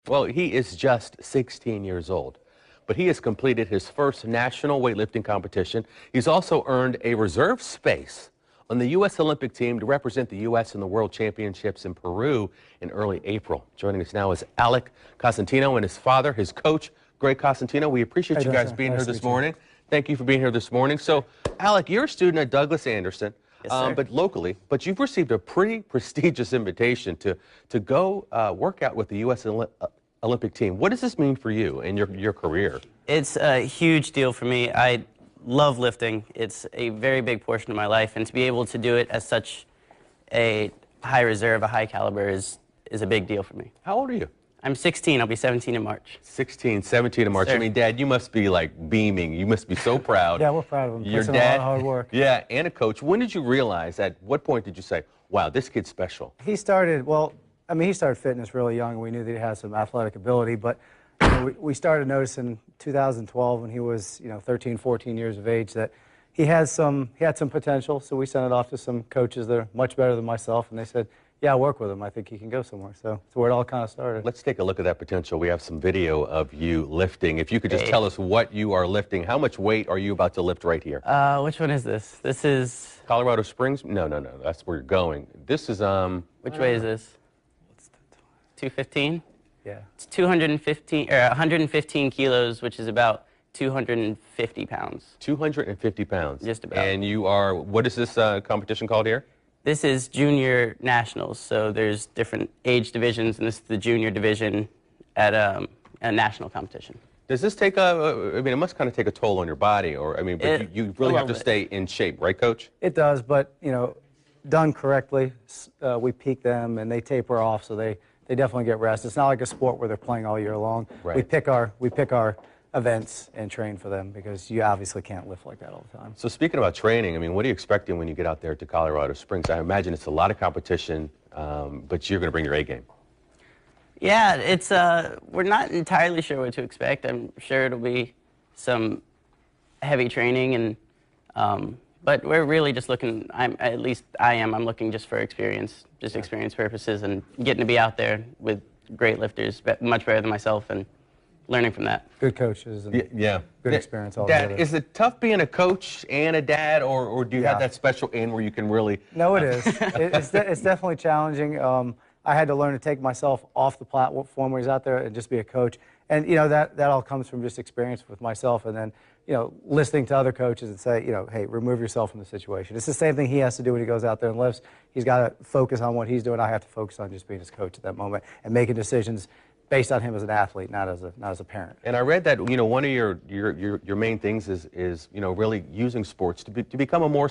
Well, he is just 16 years old, but he has completed his first national weightlifting competition. He's also earned a reserve space on the U.S. Olympic team to represent the U.S. in the World Championships in Peru in early April. Joining us now is Alec Cosentino and his father, his coach, Greg Cosentino. We appreciate you guys being here this morning. Thank you for being here this morning. So, Alec, you're a student at Douglas Anderson. Yes, but locally, but you've received a pretty prestigious invitation to go work out with the U.S. Olympic team. What does this mean for you and your career? It's a huge deal for me. I love lifting. It's a very big portion of my life, and to be able to do it at such a high reserve, a high caliber is a big deal for me. How old are you? I'm 16. I'll be 17 in March. 16, 17 in March. Sir. I mean, Dad, you must be like beaming. You must be so proud. Yeah, we're proud of him. Your Puts in dad, a lot of hard work. Yeah, and a coach. When did you realize, at what point did you say, wow, this kid's special? He started, well, I mean, he started fitness really young. We knew that he had some athletic ability, but you know, we started noticing 2012 when he was, 13, 14 years of age that he had some potential. So we sent it off to some coaches that are much better than myself, and they said, yeah, I'll work with him. I think he can go somewhere. So that's where it all kind of started. Let's take a look at that potential. We have some video of you lifting. If you could just tell us what you are lifting. How much weight are you about to lift right here? Which one is this? This is... Colorado Springs? No. That's where you're going. This is, Which way is this? 215? Yeah. It's 115 kilos, which is about 250 pounds. 250 pounds. Just about. And you are, what is this competition called here? This is junior nationals, so there's different age divisions, and this is the junior division at a national competition. Does this take I mean, it must kind of take a toll on your body, or, I mean, but you really have to stay in shape, right, Coach? It does, but, done correctly, we peak them and they taper off, so they definitely get rest. It's not like a sport where they're playing all year long. Right. We pick our events and train for them because you obviously can't lift like that all the time. So speaking about training, I mean, what are you expecting when you get out there to Colorado Springs? I imagine it's a lot of competition, but you're going to bring your A game. Yeah, it's we're not entirely sure what to expect. I'm sure it'll be some heavy training, and but we're really just looking. I'm looking just for experience, experience purposes, and getting to be out there with great lifters, much better than myself, and learning from that. Good coaches and good experience all Dad, together. is it tough being a coach and a dad, or do you have that special end where you can really... No, it is. It's definitely challenging. I had to learn to take myself off the platform when he's out there and just be a coach. And, that all comes from just experience with myself and then, listening to other coaches and say, hey, remove yourself from the situation. It's the same thing he has to do when he goes out there and lifts. He's got to focus on what he's doing. I have to focus on just being his coach at that moment and making decisions based on him as an athlete, not as a parent. And I read that one of your main things is really using sports to become a more